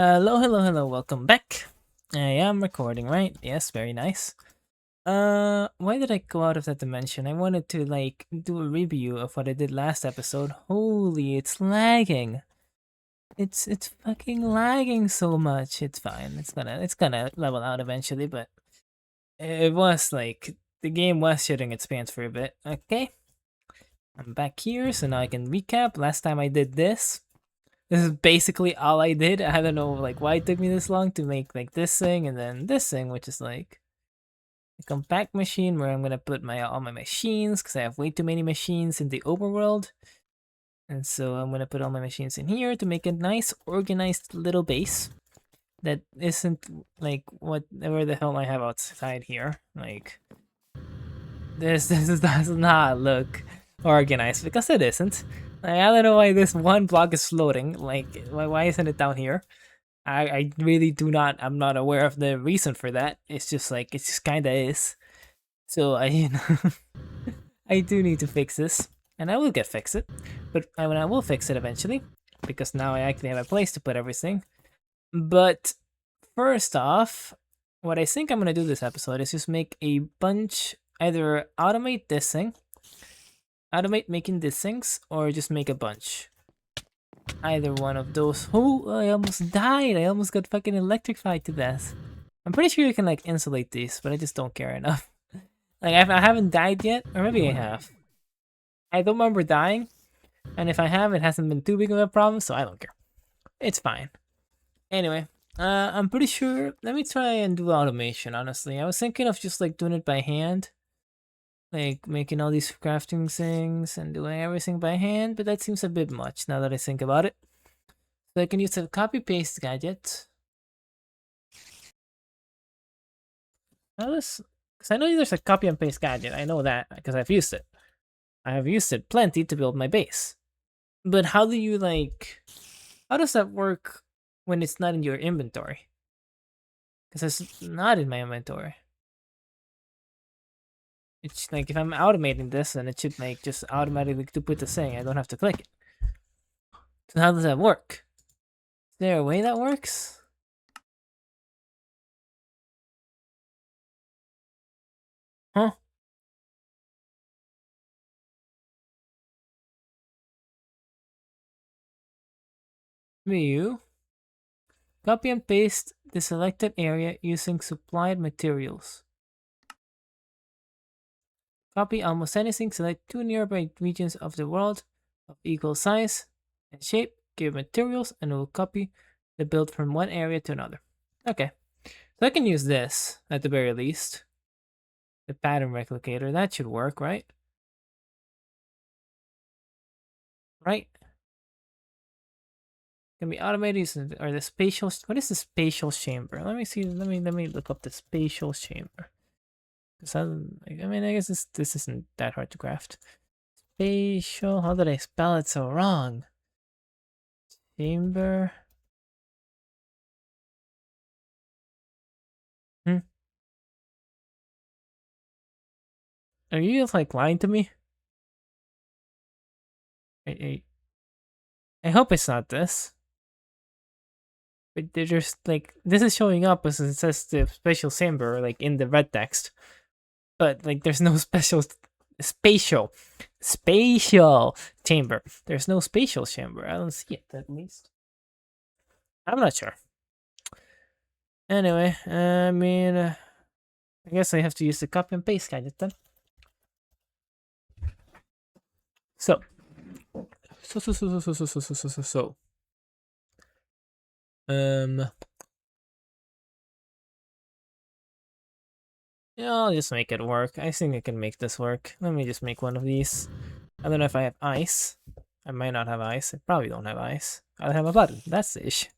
Hello, welcome back. I am recording, right? Yes, very nice. Why did I go out of that dimension? I wanted to, like, do a review of what I did last episode. Holy, it's lagging. It's fucking lagging so much. It's fine. It's gonna level out eventually, but it was, like, the game was shitting its pants for a bit. Okay, I'm back here, so now I can recap. Last time I did this. This is basically all I did. I don't know like why it took me this long to make like this thing and then this thing, which is like a compact machine where I'm gonna put all my machines because I have way too many machines in the overworld. And so I'm gonna put all my machines in here to make a nice organized little base that isn't like whatever the hell I have outside here. Like this does not look organized because it isn't. Like, I don't know why this one block is floating. Like why isn't it down here? I really do not. I'm not aware of the reason for that. It's just like it just kind of is. So I do need to fix this, and I will fix it. But I will fix it eventually because now I actually have a place to put everything. But first off, what I think I'm gonna do this episode is just make a bunch. Either automate this thing, automate making these things, or just make a bunch. Either one of those. Oh, I almost died. I almost got fucking electrified to death. I'm pretty sure you can like insulate these, but I just don't care enough. Like I haven't died yet, or maybe I have. I don't remember dying, and if I have, it hasn't been too big of a problem, so I don't care. It's fine. Anyway, I'm pretty sure. Let me try and do automation. Honestly, I was thinking of just like doing it by hand, like making all these crafting things and doing everything by hand, but that seems a bit much now that I think about it. So I can use a copy paste gadget. Now this, because I know there's a copy and paste gadget. I know that because I've used it. I have used it plenty to build my base. But how do you like? How does that work when it's not in your inventory? Because it's not in my inventory. It's like if I'm automating this, then it should like just automatically to put the thing. I don't have to click it. So how does that work? Is there a way that works? Huh? View. Copy and paste the selected area using supplied materials. Copy almost anything, select two nearby regions of the world of equal size and shape, give materials, and it will copy the build from one area to another. Okay, so I can use this at the very least. The pattern replicator, that should work, right? Right? Can be automated or the spatial. What is the spatial chamber? Let me see. Let me look up the spatial chamber. I mean, I guess this isn't that hard to craft. Spatial. How did I spell it so wrong? Chamber. Hmm. Are you like lying to me? I, I hope it's not this. But they're just like this is showing up as it says the spatial chamber like in the red text, but like there's no spatial spatial chamber. There's no spatial chamber. I don't see it at least. I'm not sure. Anyway, I mean, I guess I have to use the copy and paste gadget then. So, so. Yeah, I'll just make it work. I think I can make this work. Let me just make one of these. I don't know if I have ice. I might not have ice. I probably don't have ice. I'll have a button. That's the issue.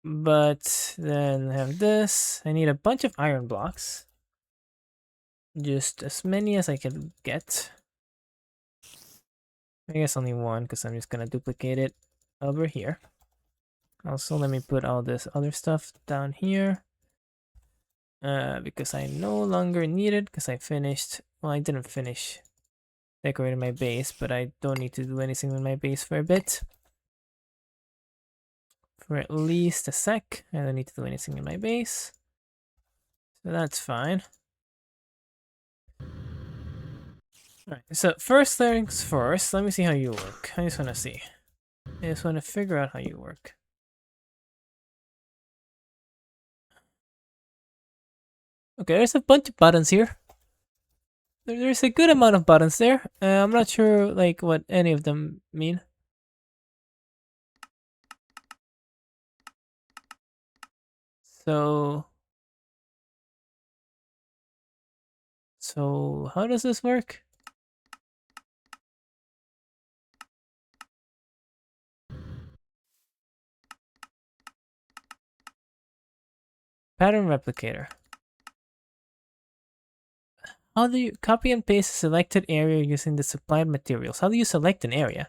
But then I have this. I need a bunch of iron blocks. Just as many as I can get. I guess only one because I'm just gonna duplicate it over here. Also, let me put all this other stuff down here. Because I no longer need it because I finished. Well, I didn't finish decorating my base, but I don't need to do anything with my base for a bit. for at least a sec. I don't need to do anything in my base. So that's fine. Alright, so first things first, let me see how you work. I just want to see. I just want to figure out how you work. Okay, there's a bunch of buttons here. There's a good amount of buttons there. I'm not sure like what any of them mean. So how does this work? Pattern replicator. How do you copy and paste a selected area using the supplied materials? How do you select an area?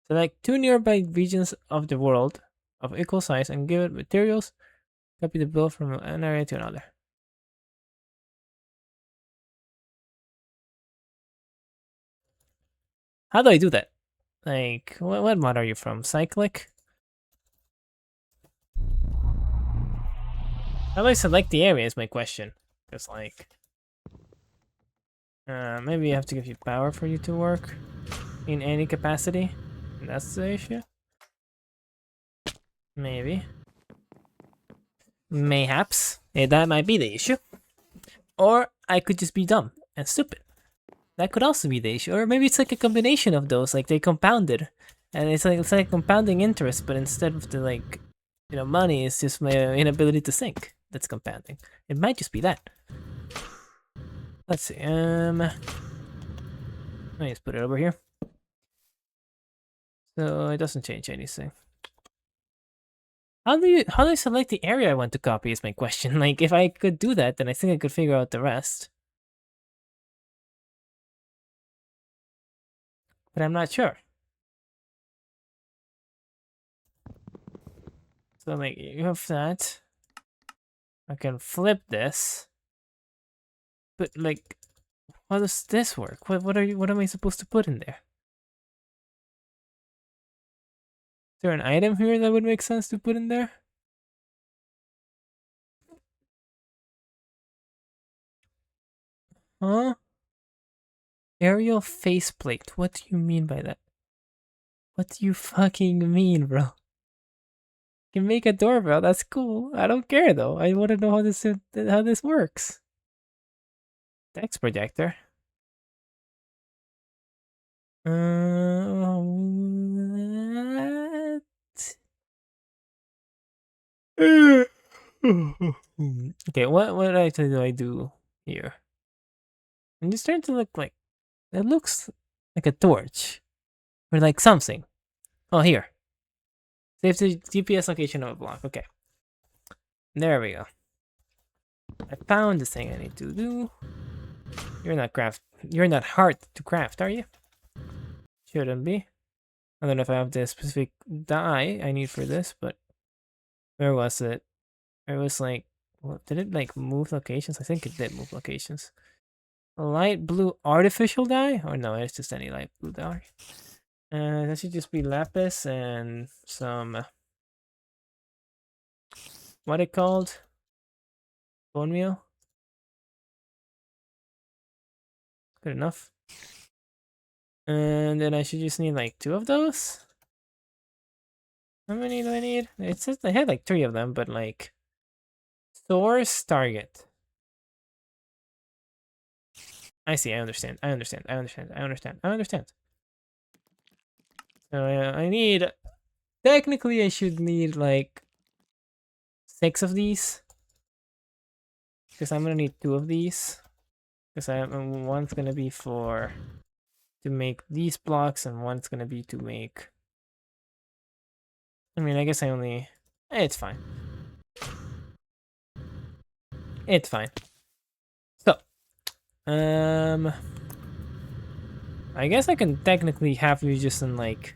Select two nearby regions of the world of equal size and give it materials. Copy the bill from an area to another. How do I do that? Like, what mod are you from? Cyclic? How do I select the area is my question. Because, like, maybe I have to give you power for you to work in any capacity. And that's the issue? Maybe. Mayhaps. That might be the issue. Or I could just be dumb and stupid. That could also be the issue. Or maybe it's like a combination of those, like they compounded. And it's like compounding interest, but instead of the like money, it's just my inability to think that's compounding. It might just be that. Let's see. Let me just put it over here. So it doesn't change anything. How do I select the area I want to copy is my question. Like if I could do that, then I think I could figure out the rest. But I'm not sure. So like you have that. I can flip this. But like how does this work? What am I supposed to put in there? Is there an item here that would make sense to put in there? Huh? Aerial faceplate. What do you mean by that? What do you fucking mean, bro? You can make a doorbell. That's cool. I don't care though. I want to know how this works. Text projector. What? Okay, what actually do I do here? I'm just trying to look like it looks like a torch or like something. Oh, here. Save the GPS location of a block. Okay, there we go. I found the thing I need to do. You're not hard to craft, are you? Shouldn't be. I don't know if I have the specific dye I need for this, but where was it? It was like, what, did it like move locations? I think it did move locations. A light blue artificial dye? Or no, it's just any light blue dye. That should just be lapis and some, what it called? Bone meal? Good enough. And then I should just need like 2 of those. How many do I need? It says I had like 3 of them, but like source target. I see. I understand. I understand. I understand. I understand. I understand. So I need. Technically, I should need like 6 of these because I'm gonna need 2 of these because one's gonna be for to make these blocks and one's gonna be to make. I mean, I guess I only. It's fine. It's fine. So, I guess I can technically have you just in like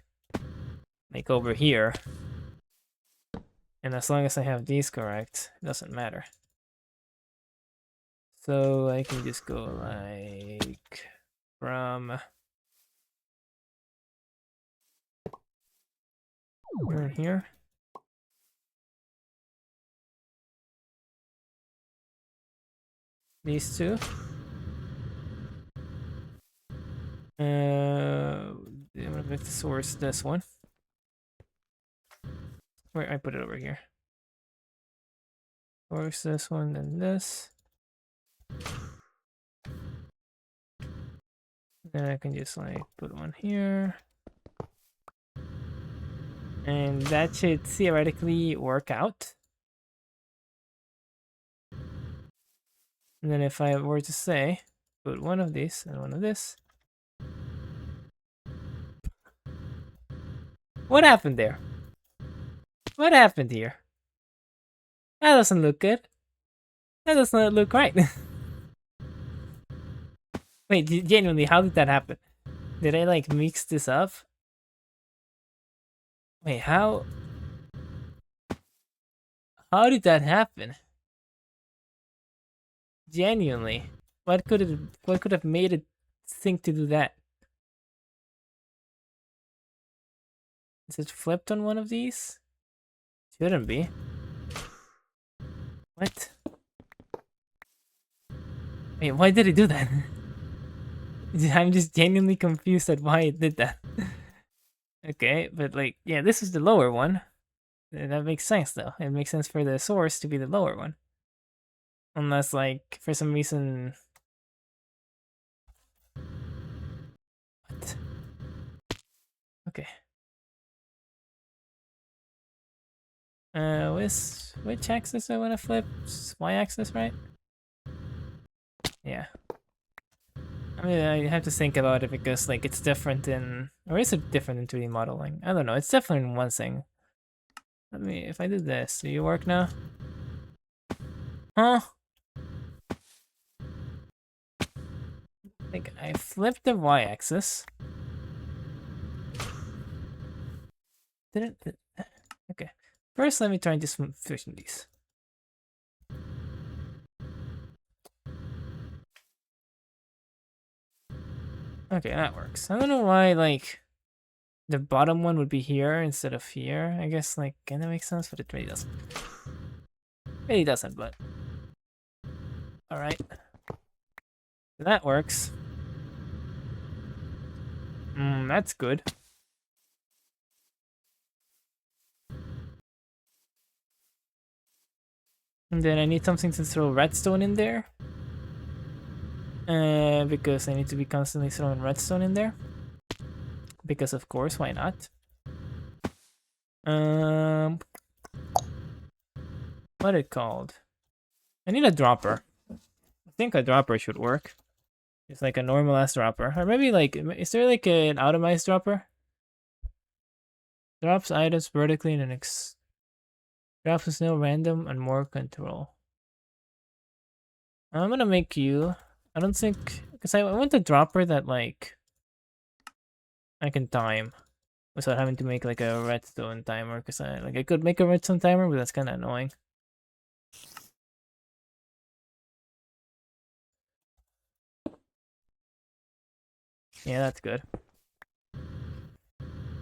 over here. And as long as I have these correct, it doesn't matter. So I can just go like from Here and here. These two. I'm gonna make the source this one. Where I put it over here. Source this one, then this. Then I can just like put one here. And that should theoretically work out. And then if I were to say, put one of these and one of this. What happened there? What happened here? That doesn't look good. That does not look right. Wait, genuinely, how did that happen? Did I like mix this up? Wait, how? How did that happen? Genuinely, what could have made it think to do that? Is it flipped on one of these? Shouldn't be. What? Wait, why did it do that? I'm just genuinely confused at why it did that. Okay, but like, yeah, this is the lower one. That makes sense though. It makes sense for the source to be the lower one. Unless like, for some reason... What? Okay. Which axis I want to flip? Y-axis, right? Yeah. I mean, I have to think about it because like it's different in, or is it different in 3D modeling? I don't know. It's different in one thing. Let me, if I do this, do you work now? Huh? Like I flipped the y-axis. Didn't. Okay. First, let me try and just fusion these. Okay, that works. I don't know why like the bottom one would be here instead of here. I guess like kinda makes sense, but it really doesn't. Really doesn't, but alright. That works. That's good. And then I need something to throw redstone in there. Because I need to be constantly throwing redstone in there. Because of course, why not? What it called? I need a dropper. I think a dropper should work. It's like a normal ass dropper. Or maybe like, is there like an automized dropper? Drops items vertically in an drops with no random and more control. I'm gonna make you. I don't think, because I want a dropper that like I can time without having to make like a redstone timer. Because I could make a redstone timer, but that's kind of annoying. Yeah, that's good.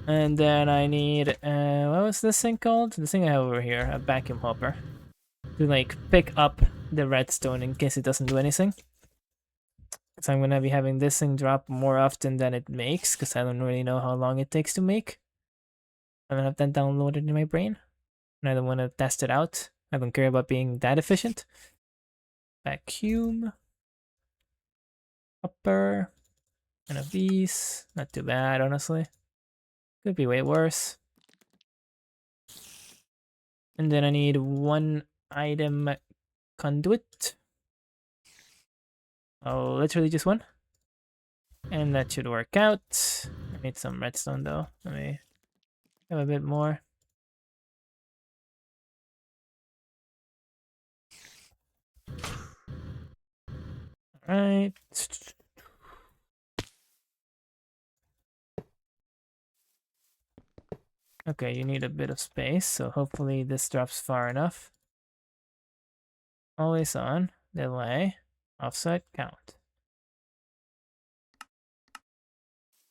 And then I need, what was this thing called? The thing I have over here, a vacuum hopper. To like pick up the redstone in case it doesn't do anything. So I'm gonna be having this thing drop more often than it makes, because I don't really know how long it takes to make. I don't have that downloaded in my brain. And I don't want to test it out. I don't care about being that efficient. Vacuum. Hopper. One of these. Not too bad, honestly. Could be way worse. And then I need one item conduit. Oh, literally just one. And that should work out. I need some redstone though. Let me have a bit more. Alright. Okay, you need a bit of space, so hopefully this drops far enough. Always on, delay, offset, count.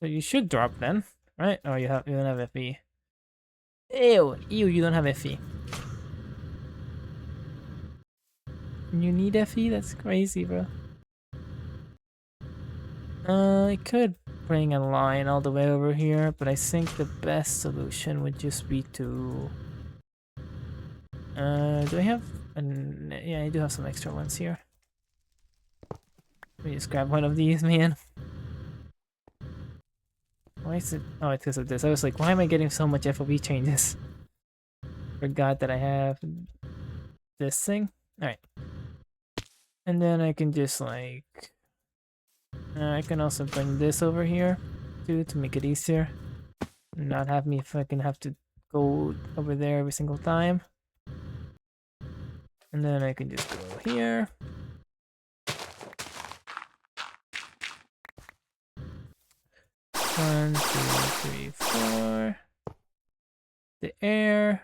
So you should drop then, right? Oh, you don't have FE. Ew, you don't have FE. You need FE? That's crazy, bro. I could bring a line all the way over here, but I think the best solution would just be to... do I have... yeah, I do have some extra ones here. Let me just grab one of these, man. Why is it... Oh, it's because of this. I was like, why am I getting so much FOV changes? Forgot that I have this thing. Alright. And then I can just like... I can also bring this over here too to make it easier. Not have me fucking have to go over there every single time. And then I can just go here. One, two, three, four. The air.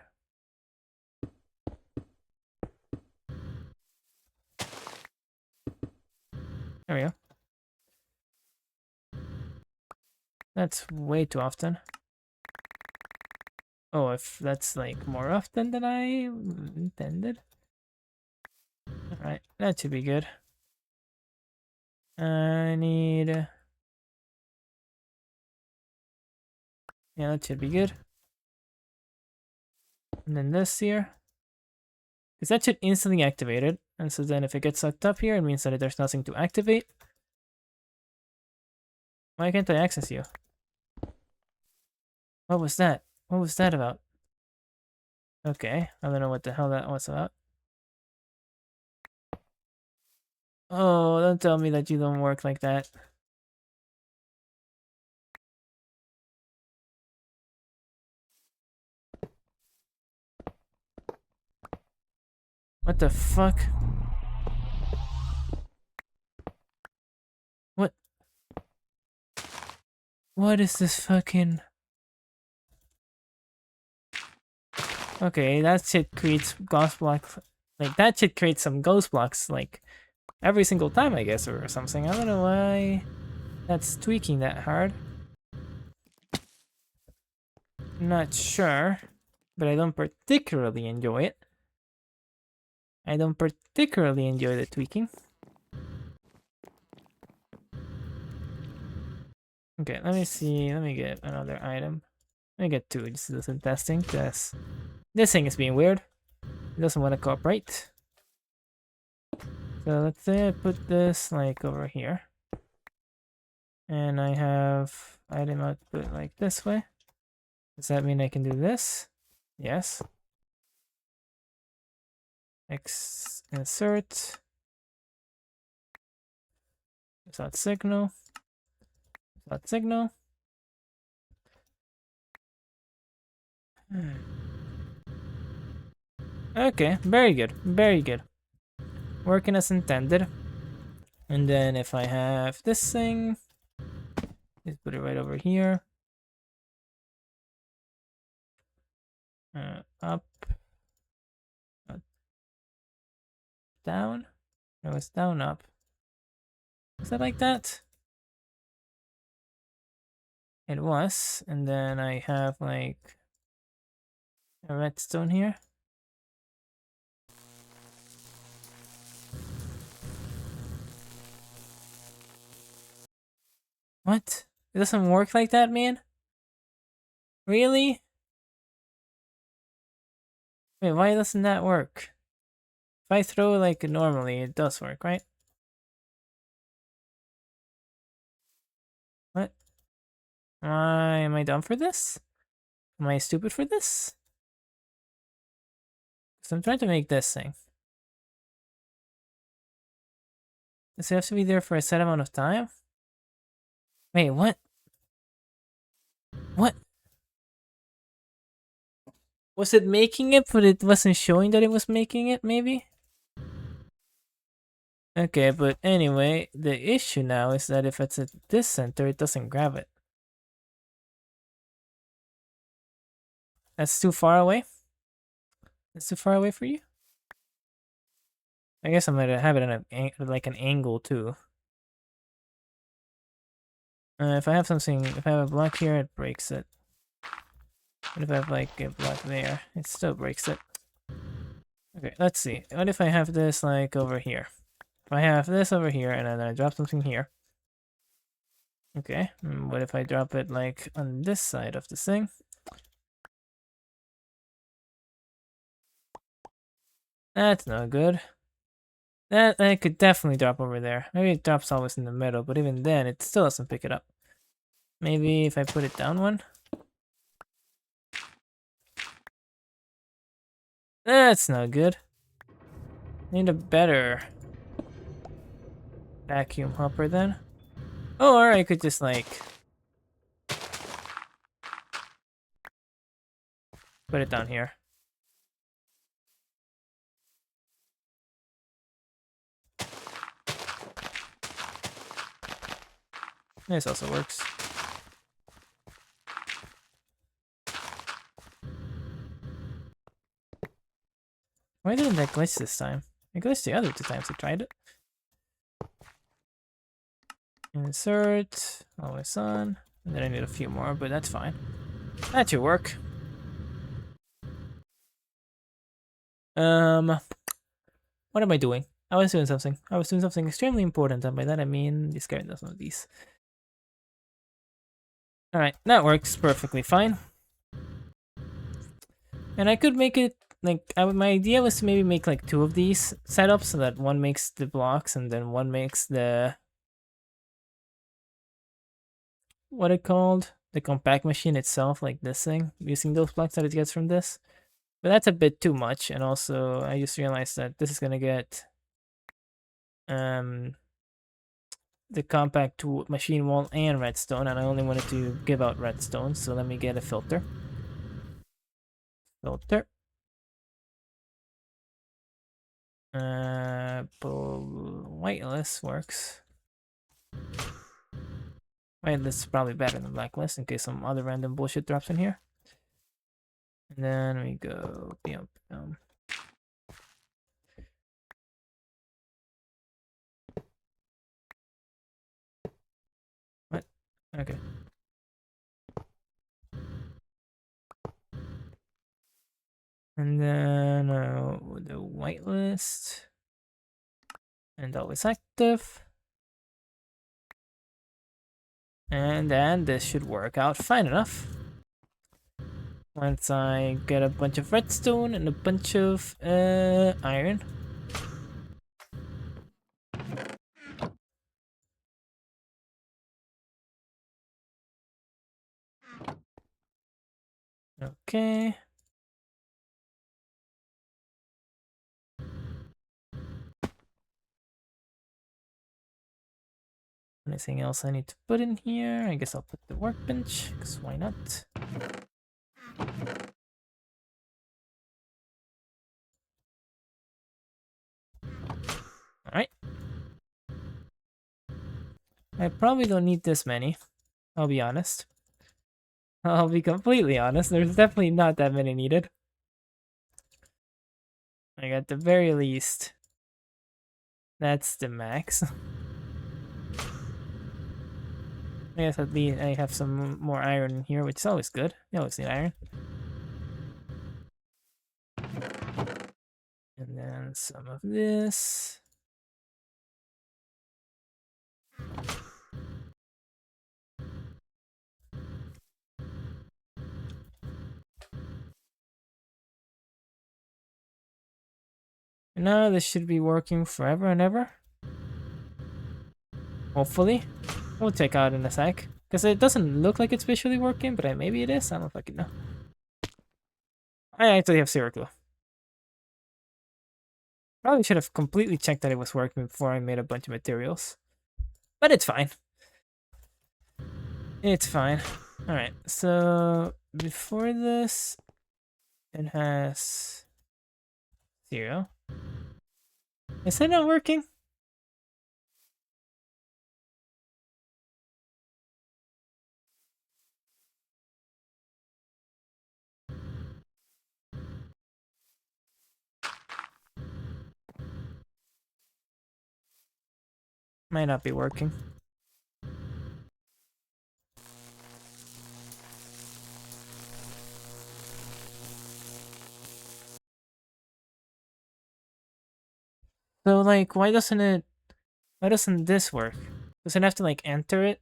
There we go. That's way too often. Oh, if that's like more often than I intended. Alright, that should be good. I need... yeah, that should be good. And then this here. Because that should instantly activate it. And so then if it gets sucked up here, it means that there's nothing to activate. Why can't I access you? What was that? What was that about? Okay, I don't know what the hell that was about. Oh, don't tell me that you don't work like that. What the fuck? What? What is this fucking... Okay, that shit creates ghost blocks. Like, that shit creates some ghost blocks, like, every single time, I guess, or something. I don't know why that's tweaking that hard. Not sure, but I don't particularly enjoy it. I don't particularly enjoy the tweaking. Okay, let me see. Let me get another item. Let me get two just to do some testing, because this thing is being weird. It doesn't want to cooperate. So let's say I put this like over here. And I have item output like this way. Does that mean I can do this? Yes. X insert. Without signal. Without signal. Okay, very good. Very good. Working as intended. And then if I have this thing, just put it right over here. Up. Down. No, it's down, up. Is that like that? It was. And then I have like a redstone here. What? It doesn't work like that, man? Really? Wait, why doesn't that work? If I throw like normally, it does work, right? What? Am I dumb for this? Am I stupid for this? Because I'm trying to make this thing. Does it have to be there for a set amount of time? Wait, what? What? Was it making it, but it wasn't showing that it was making it, maybe? Okay, but anyway, the issue now is that if it's at this center, it doesn't grab it. That's too far away? That's too far away for you? I guess I'm gonna have it at like an angle too. If I have something, if I have a block here, it breaks it. What if I have like a block there? It still breaks it. Okay, let's see. What if I have this like over here? If I have this over here and then I drop something here. Okay, what if I drop it like on this side of the thing? That's not good. That I could definitely drop over there. Maybe it drops always in the middle, but even then, it still doesn't pick it up. Maybe if I put it down one? That's not good. Need a better vacuum hopper then. Or I could just like put it down here. This also works. Why didn't that glitch this time? It glitched the other two times I tried it. Insert, always on. And then I need a few more, but that's fine. That should work. What am I doing? I was doing something. I was doing something extremely important, and by that I mean discarding some of these. Alright, that works perfectly fine. And I could make it, like, my idea was to maybe make like two of these setups so that one makes the blocks and then one makes the, what it called? The compact machine itself, like this thing, using those blocks that it gets from this. But that's a bit too much, and also I just realized that this is gonna get the compact machine wall and redstone, and I only wanted to give out redstone, so let me get a filter. Filter. Whitelist works. Whitelist is probably better than blacklist in case some other random bullshit drops in here. And then we go bam. What? Okay. And then the whitelist and always active. And then this should work out fine enough. Once I get a bunch of redstone and a bunch of iron. Okay. Anything else I need to put in here? I guess I'll put the workbench, because why not? Alright. I probably don't need this many, I'll be honest. I'll be completely honest, there's definitely not that many needed. Like at the very least, that's the max. I guess at least I have some more iron in here, which is always good. You always need iron. And then some of this. And now this should be working forever and ever. Hopefully. We'll check out in a sec. Because it doesn't look like it's visually working, but maybe it is. I don't fucking know. I actually have zero clue. Probably should have completely checked that it was working before I made a bunch of materials. But it's fine. It's fine. Alright, so before this, it has 0. Is it not working? Might not be working. So like, why doesn't this work? Does it have to like enter it?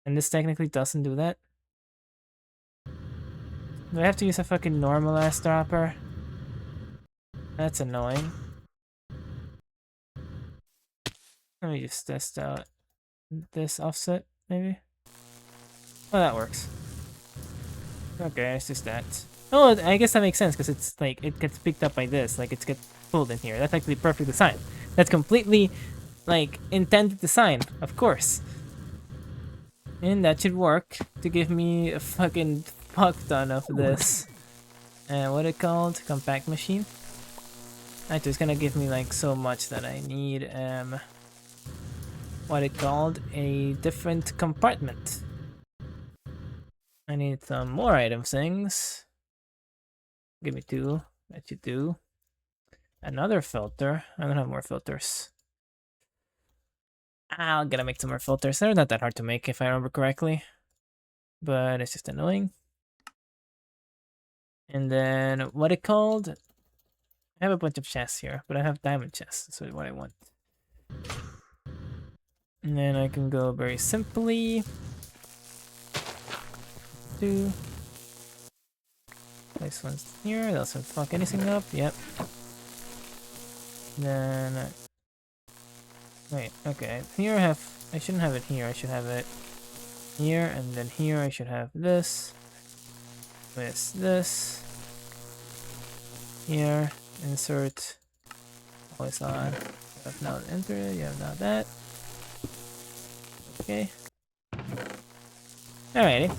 And this technically doesn't do that? Do I have to use a fucking normal ass dropper? That's annoying. Let me just test out this offset, maybe? Oh, that works. Okay, it's just that. Oh, I guess that makes sense, because it's like, it gets picked up by this, like it gets pulled in here. That's actually perfect design. That's completely, like, intended design, of course. And that should work to give me a fucking fuck ton of this. What it called? Compact machine? Actually, it's gonna give me like so much that I need what it called? A different compartment. I need some more item things. Give me two. That should do. Another filter. I don't have more filters. I'll gotta make some more filters. They're not that hard to make if I remember correctly. But it's just annoying. And then what it called? I have a bunch of chests here, but I have diamond chests. That's what I want. And then I can go very simply. Two. Place one's here. That doesn't fuck anything up. Yep. Then wait. Okay. Here I shouldn't have it here. I should have it here, and then here I should have this. With this. Here. Insert. Always on. You have now enter it. You have now that. Okay. Alrighty.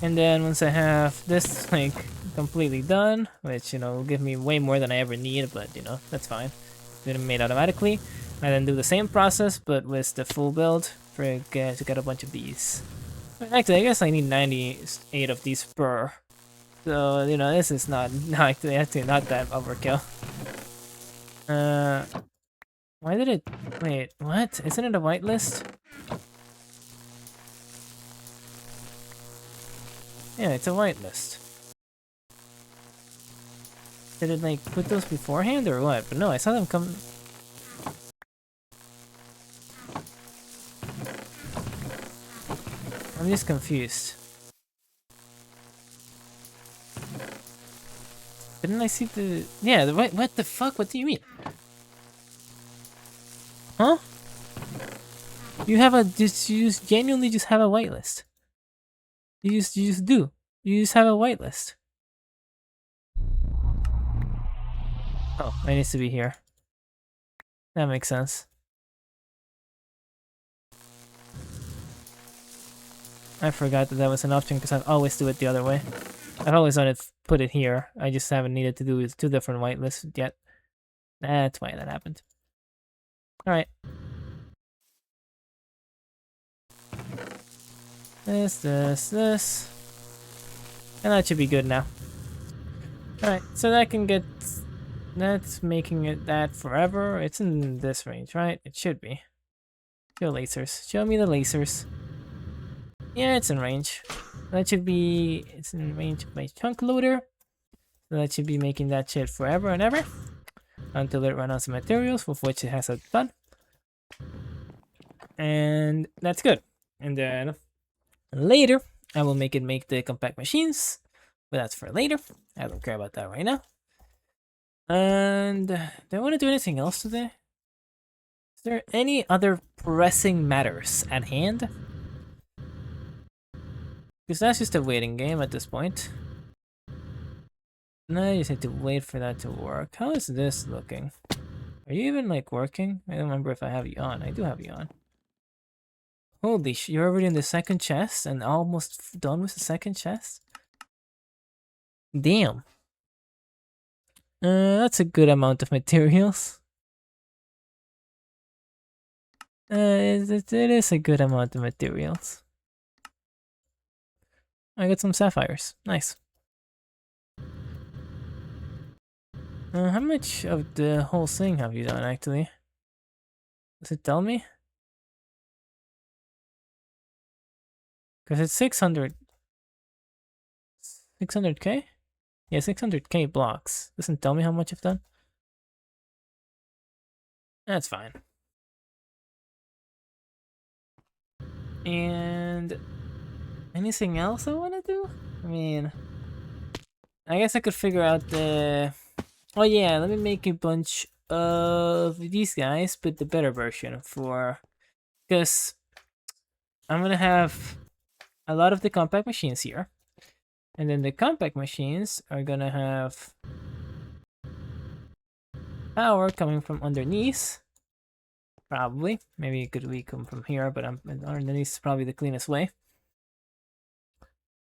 And then once I have this like completely done, which you know will give me way more than I ever need, but you know that's fine. It's made automatically. I then do the same process, but with the full build to get a bunch of these. Actually, I guess I need 98 of these per. So you know this is not actually not that overkill. Why did it? Wait, what? Isn't it a whitelist? Yeah, it's a whitelist. Did it like put those beforehand or what? But no, I saw them come. I'm just confused. Didn't I see the? Yeah, what the fuck? What do you mean? Huh? You have a you just genuinely just have a whitelist. You just do. You just have a whitelist. Oh, it needs to be here. That makes sense. I forgot that was an option because I always do it the other way. I've always wanted to put it here. I just haven't needed to do it 2 different whitelists yet. That's why that happened. Alright. This. And that should be good now. Alright, so that can get... That's making it that forever. It's in this range, right? It should be. Show lasers. Show me the lasers. Yeah, it's in range. That should be... It's in range of my chunk loader. So that should be making that shit forever and ever. Until it runs out of materials, with which it has a ton. And that's good. And then later, I will make the compact machines. But that's for later. I don't care about that right now. And do I want to do anything else today? Is there any other pressing matters at hand? Because that's just a waiting game at this point. Now you just have to wait for that to work. How is this looking? Are you even like working? I don't remember if I have you on. I do have you on. Holy sh! You're already in the second chest and almost done with the second chest? Damn. That's a good amount of materials. It is a good amount of materials. I got some sapphires. Nice. How much of the whole thing have you done, actually? Does it tell me? Because it's 600... 600k? Yeah, 600k blocks. Doesn't tell me how much I've done. That's fine. And anything else I want to do? I mean, I guess I could figure out the... Oh yeah, let me make a bunch of these guys, but the better version for... Because I'm gonna have a lot of the compact machines here. And then the compact machines are gonna have power coming from underneath. Probably. Maybe it could come from here, but underneath is probably the cleanest way.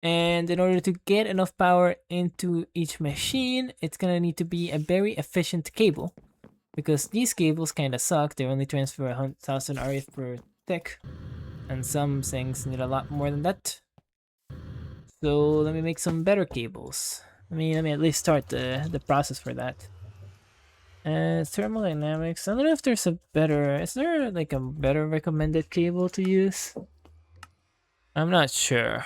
And in order to get enough power into each machine, it's gonna need to be a very efficient cable. Because these cables kinda suck, they only transfer 1,000 RF per tick. And some things need a lot more than that. So let me make some better cables. Let me at least start the process for that. Thermodynamics. I don't know if there's a better... Is there like a better recommended cable to use? I'm not sure.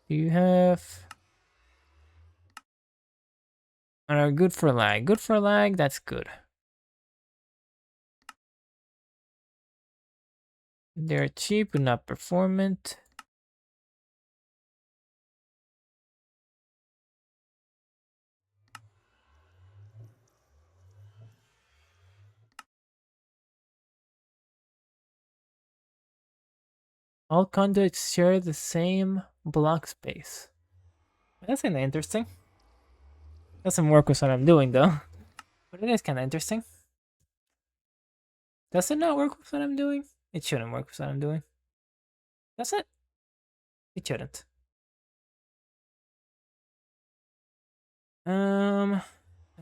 Do you have... good for lag. Good for lag, that's good. They're cheap but not performant. All conduits share the same block space. That's kinda interesting. Doesn't work with what I'm doing though. But it is kinda interesting. Does it not work with what I'm doing? It shouldn't work with what I'm doing. Does it? It shouldn't.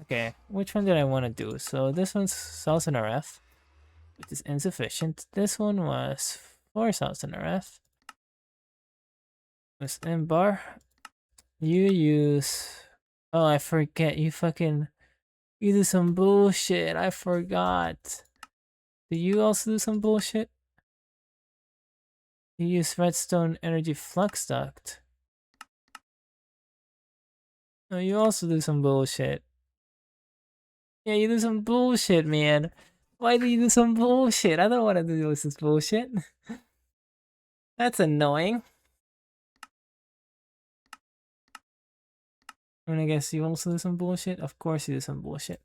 Okay, which one did I want to do? So this one's 1000 RF, which is insufficient. This one was 4000 RF. This M bar. You use... Oh, I forget. You do some bullshit. I forgot. Do you also do some bullshit? You use redstone energy flux duct. No, you also do some bullshit. Yeah, you do some bullshit, man. Why do you do some bullshit? I don't want to do this bullshit. That's annoying. And I guess you also do some bullshit? Of course you do some bullshit.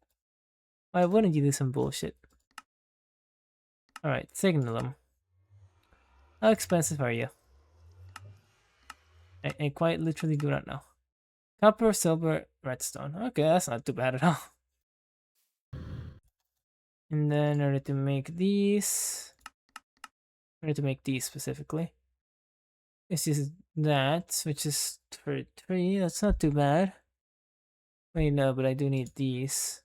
Why wouldn't you do some bullshit? Alright, signal them. How expensive are you? I quite literally do not know. Copper, silver, redstone. Okay, that's not too bad at all. And then in order to make these... In order to make these specifically. This is that, which is for 3. That's not too bad. Wait, no, but I do need these.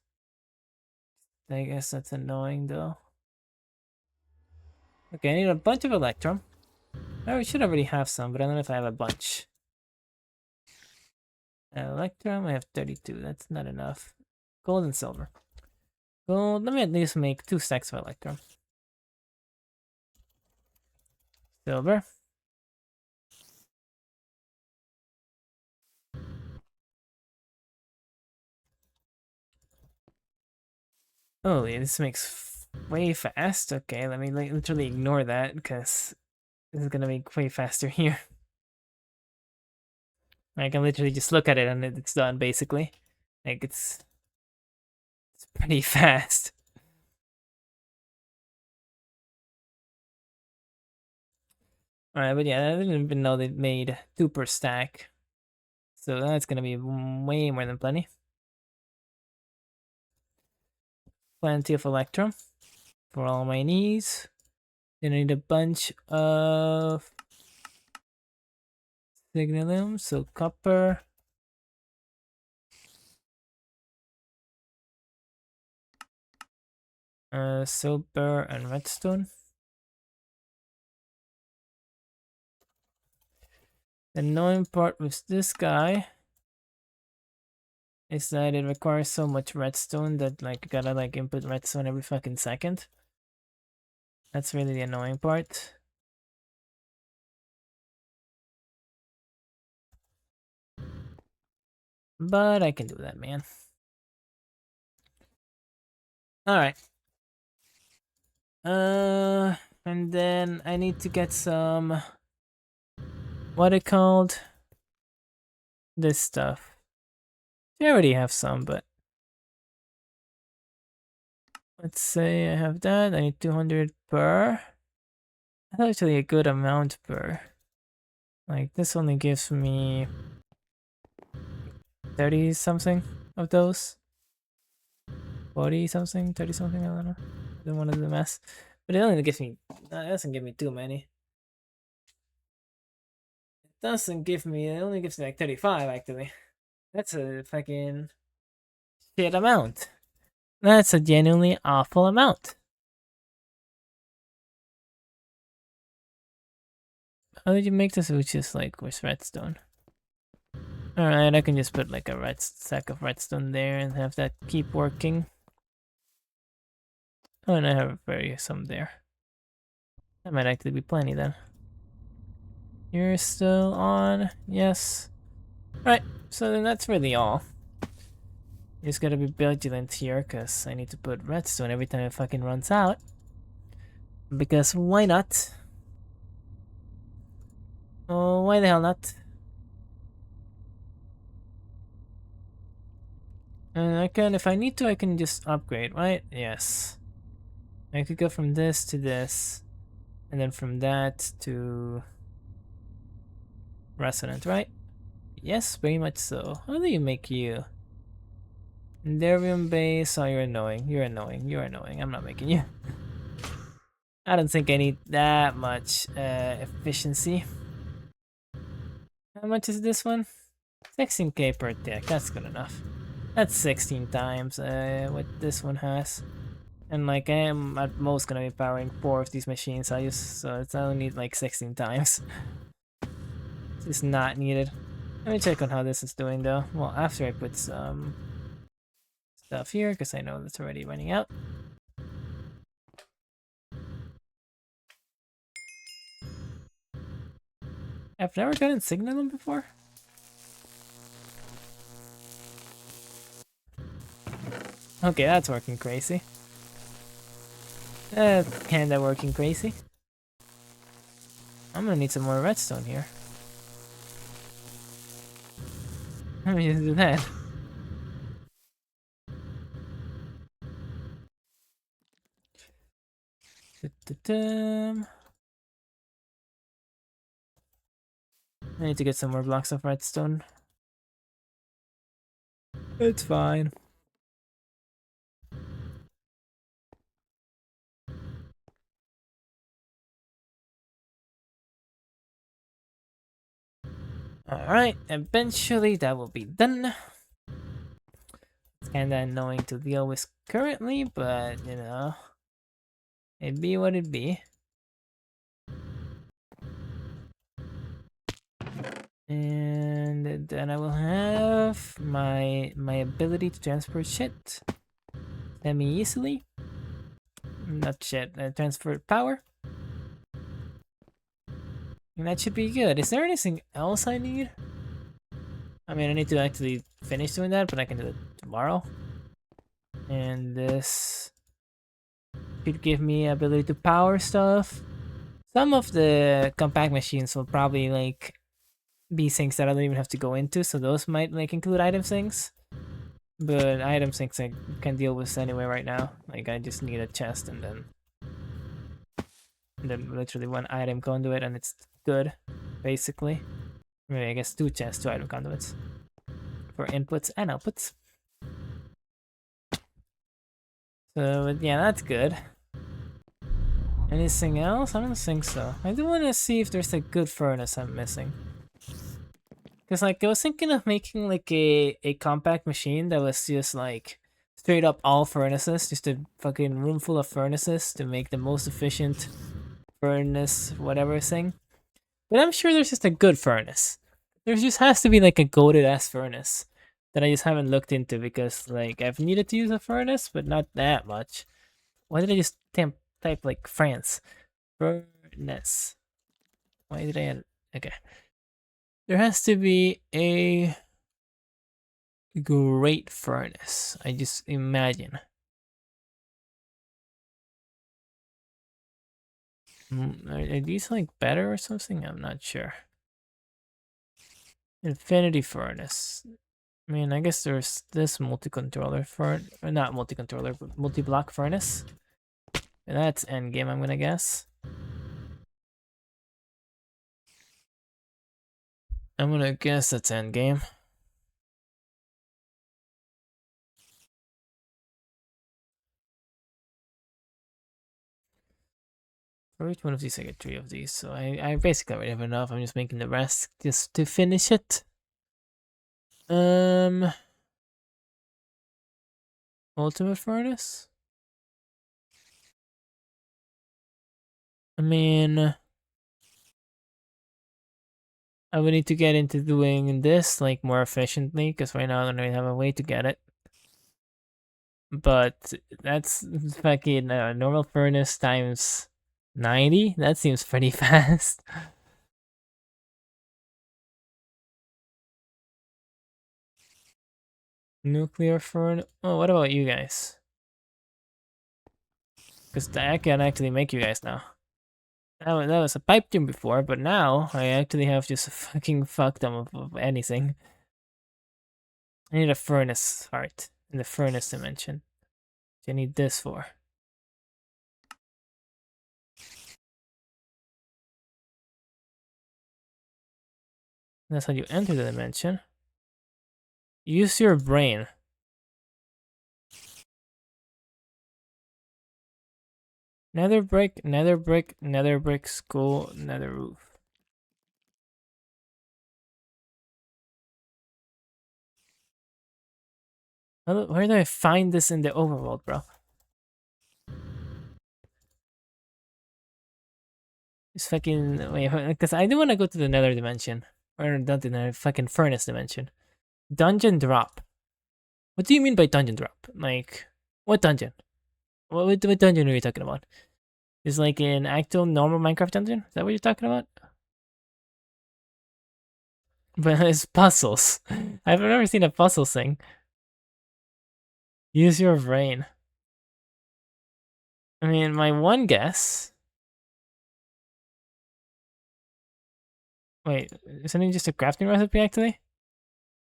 I guess that's annoying though. Okay, I need a bunch of electrum. I should already have some, but I don't know if I have a bunch. Electrum, I have 32. That's not enough. Gold and silver. Gold, let me at least make 2 stacks of electrum. Silver. Holy, this makes way fast. Okay, let me literally ignore that because this is gonna make way faster here. I can literally just look at it and it's done basically. Like it's pretty fast. Alright, but yeah, I didn't even know they made 2 per stack. So that's gonna be way more than plenty. Plenty of electrum for all my needs. Then I need a bunch of signalum, so copper. Silver and redstone. The annoying part with this guy is that it requires so much redstone that like you gotta like input redstone every fucking second. That's really the annoying part. But I can do that, man. All right. And then I need to get some, what it called? This stuff. I already have some, but let's say I have that. I need 200 per. That's actually a good amount per. Like, this only gives me 30 something of those. 40 something, 30 something, I don't know. I don't want to do the math. But it only gives me, it doesn't give me too many. It doesn't give me, it only gives me like 35 actually. That's a fucking shit amount. That's a genuinely awful amount. How did you make this with just like with redstone? Alright, I can just put like a red stack of redstone there and have that keep working. Oh, and I have some there. That might actually be plenty then. You're still on? Yes. Alright, so then that's really all. You just gotta be vigilant here, because I need to put redstone every time it fucking runs out. Because why not? Oh, why the hell not? And I can, if I need to, I can just upgrade, right? Yes. I could go from this to this, and then from that to resonant, right? Yes, very much so. How do you make you? Enderium base, oh, you're annoying. You're annoying. You're annoying. I'm not making you. I don't think I need that much efficiency. How much is this one? 16k per tick. That's good enough. That's 16 times what this one has. And like I am at most gonna be powering 4 of these machines, so I only need like 16 times. It's not needed. Let me check on how this is doing though. Well, after I put some stuff here, because I know that's already running out. I've never gotten Signalum before. Okay, that's working crazy. Kinda working crazy. I'm gonna need some more redstone here. Let me just do that. I need to get some more blocks of redstone. It's fine. Alright, eventually that will be done. It's kinda annoying to deal with currently, but you know, it be what it be. And then I will have my ability to transport shit semi-easily. Not shit, transfer power. And that should be good. Is there anything else I need? I mean, I need to actually finish doing that, but I can do it tomorrow. And this could give me ability to power stuff. Some of the compact machines will probably like be things that I don't even have to go into, so those might like include item sinks. But item sinks I can deal with anyway right now. Like I just need a chest and then literally one item conduit and it's good, basically. Maybe I guess 2 chests, 2 item conduits for inputs and outputs. So yeah, that's good. Anything else? I don't think so. I do want to see if there's a good furnace I'm missing. Because like I was thinking of making like a compact machine that was just like straight up all furnaces, just a fucking room full of furnaces to make the most efficient furnace whatever thing. But I'm sure there's just a good furnace. There just has to be like a goated ass furnace that I just haven't looked into because like I've needed to use a furnace, but not that much. Why did I just type like France? Furnace. Why did I add... Okay. There has to be a great furnace. I just imagine. Are these like better or something? I'm not sure. Infinity furnace. I mean, I guess there's this multi-controller for not multi-controller, but multi-block furnace. And that's endgame, I'm gonna guess. I'm gonna guess that's endgame. For each one of these, I get 3 of these. So I basically already have enough. I'm just making the rest just to finish it. Um, ultimate furnace. I mean, I would need to get into doing this like more efficiently because right now I don't really have a way to get it. But that's fucking normal furnace times 90. That seems pretty fast. Nuclear furnace. Oh, what about you guys? Because I can actually make you guys now. That was a pipe dream before, but now I actually have just a fucking fuck them of anything. I need a furnace heart in the furnace dimension. What do you need this for? That's how you enter the dimension. Use your brain. Nether brick, nether brick, nether brick, skull, nether roof. Where do I find this in the overworld, bro? It's fucking wait, because I do want to go to the nether dimension. Or not the nether, fucking furnace dimension. Dungeon drop. What do you mean by dungeon drop? Like, what dungeon? What dungeon are you talking about? Is like an actual normal Minecraft dungeon? Is that what you're talking about? But it's puzzles. I've never seen a puzzle thing. Use your brain. I mean, my one guess. Wait, isn't it just a crafting recipe actually?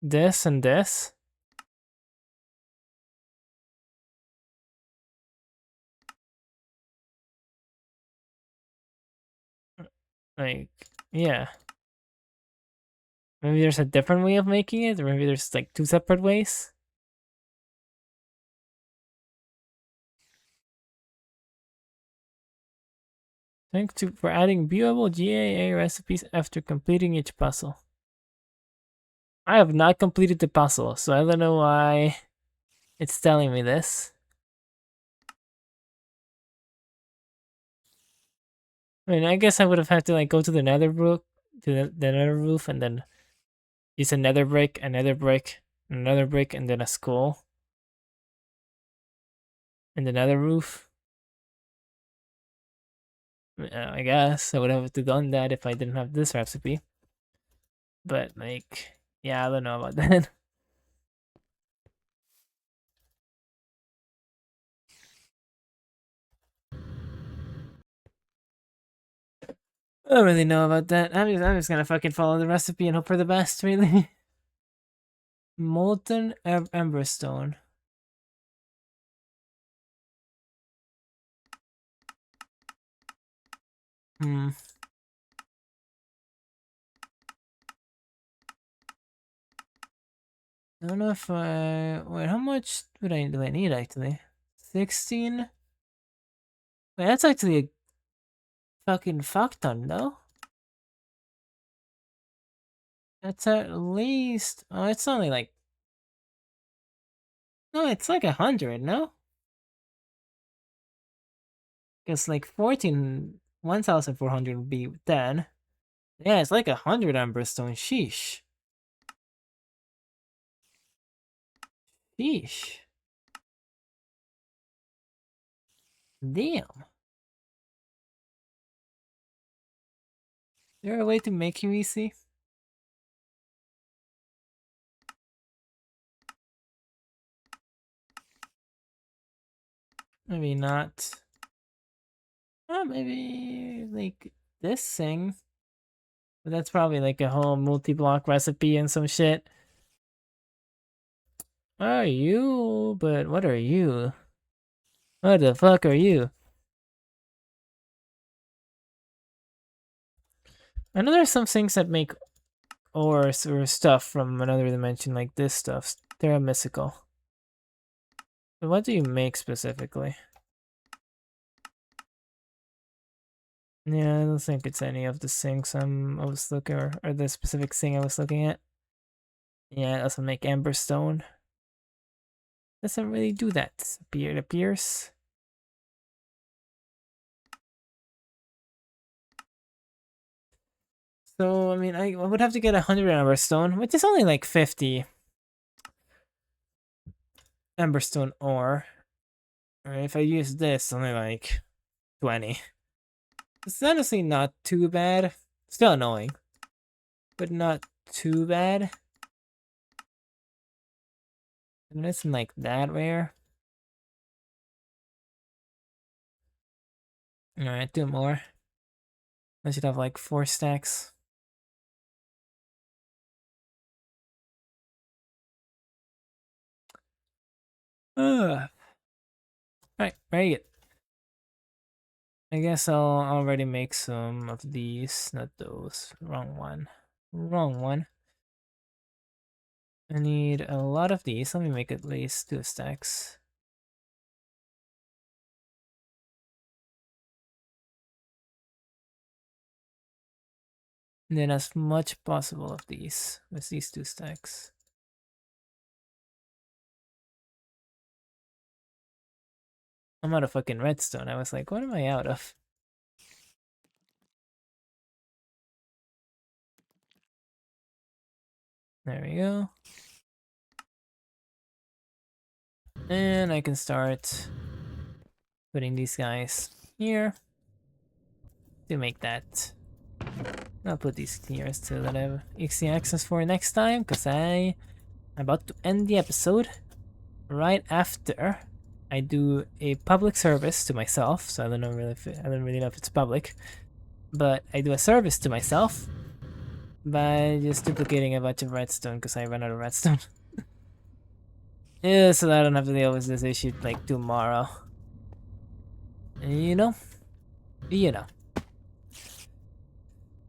This and this? Like, yeah. Maybe there's a different way of making it, or maybe there's like 2 separate ways. Thanks to for adding viewable GAA recipes after completing each puzzle. I have not completed the puzzle, so I don't know why it's telling me this. I mean, I guess I would have had to like go to the nether roof, the nether roof, and then use another brick, another brick, another brick, and then a skull, and another roof. I guess I would have to done that if I didn't have this recipe. But like, yeah, I don't know about that. I don't really know about that. I'm just gonna fucking follow the recipe and hope for the best, really. Molten Emberstone. Hmm. I don't know if I wait. How much do I need actually? 16. Wait, that's actually a fucking fuck ton, though. That's at least. Oh, it's only like. No, it's like 100. No, it's like 14. 1,400 would be 10. Yeah, it's like 100 Emberstone. Sheesh. Sheesh. Damn. Is there a way to make you easy? Maybe not. Oh, maybe like this thing. But that's probably like a whole multi-block recipe and some shit. Are you? But what are you? What the fuck are you? I know there's some things that make ores or stuff from another dimension, like this stuff. They're mystical. But what do you make specifically? Yeah, I don't think it's any of the things I was looking or the specific thing I was looking at. Yeah, it doesn't make Amberstone. Doesn't really do that. It appears. So, I mean, I would have to get 100 Amberstone, which is only like 50 Amberstone ore. Or if I use this, only like 20. It's honestly not too bad. Still annoying, but not too bad. And it's like that rare. Alright, do more. I should have like 4 stacks. Alright, very good. I guess I'll already make some of these, not those. Wrong one. Wrong one. I need a lot of these. Let me make at least 2 stacks. And then as much possible of these with these 2 stacks. I'm out of fucking redstone. I was like, what am I out of? There we go. And I can start putting these guys here to make that. I'll put these here so that I have easy access for next time, because I'm about to end the episode right after I do a public service to myself. So I don't know really if I don't really know if it's public, but I do a service to myself by just duplicating a bunch of redstone because I ran out of redstone. Yeah, so that I don't have to deal with this issue like tomorrow. You know? You know.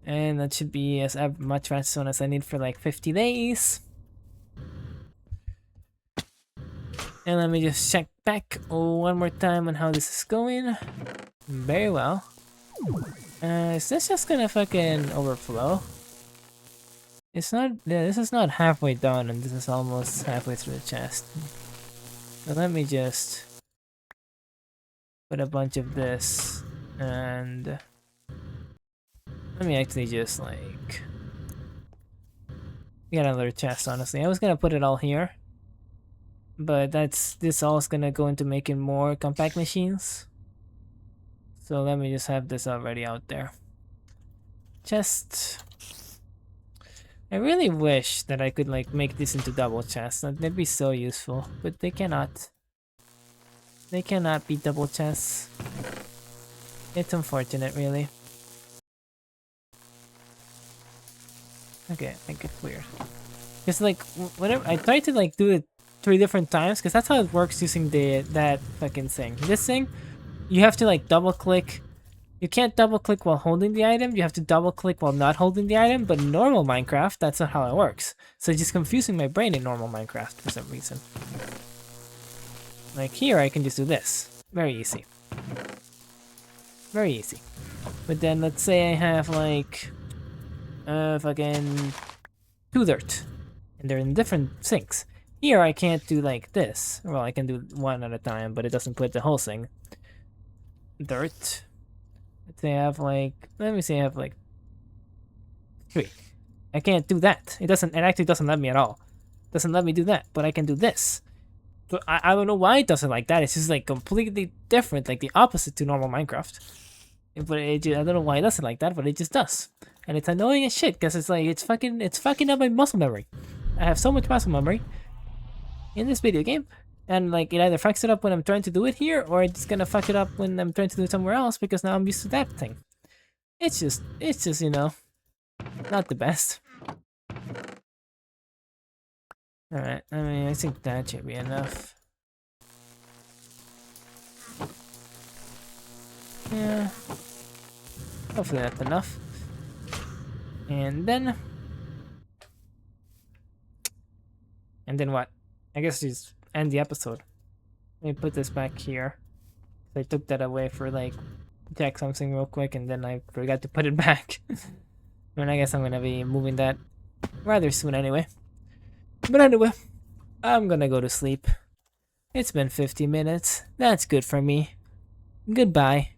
And that should be as much redstone as I need for like 50 days. And let me just check back one more time on how this is going. Very well. Is this just gonna fucking overflow? It's not, yeah, this is not halfway done and this is almost halfway through the chest. So let me just put a bunch of this and let me actually just like get another chest, honestly. I was gonna put it all here, but this all is gonna go into making more compact machines. So let me just have this already out there. Chest. I really wish that I could like make this into double chests. That'd be so useful, but they cannot. They cannot be double chests. It's unfortunate, really. Okay, make it weird. Because like whenever I try to like do it 3 different times, because that's how it works using that fucking thing. This thing, you have to like double click. You can't double click while holding the item. You have to double click while not holding the item. But in normal Minecraft, that's not how it works. So it's just confusing my brain in normal Minecraft for some reason. Like here, I can just do this. Very easy. Very easy. But then let's say I have like fucking 2 dirt. And they're in different sinks. Here I can't do like this. Well, I can do 1 at a time, but it doesn't put the whole thing. Dirt. Let's say I have like, let me say I have like 3. I can't do that. It actually doesn't let me at all. It doesn't let me do that, but I can do this. So I don't know why it doesn't like that. It's just like completely different, like the opposite to normal Minecraft. But I don't know why it doesn't like that, but it just does. And it's annoying as shit, because it's like, it's fucking up my muscle memory. I have so much muscle memory in this video game, And like it either fucks it up when I'm trying to do it here, or it's gonna fuck it up when I'm trying to do it somewhere else because now I'm used to that thing. It's just, you know, not the best. Alright, I mean, I think that should be enough. Yeah. Hopefully that's enough. And then what? I guess just end the episode. Let me put this back here. I took that away for like check something real quick and then I forgot to put it back. And I guess I'm gonna be moving that rather soon anyway. But anyway, I'm gonna go to sleep. It's been 50 minutes. That's good for me. Goodbye.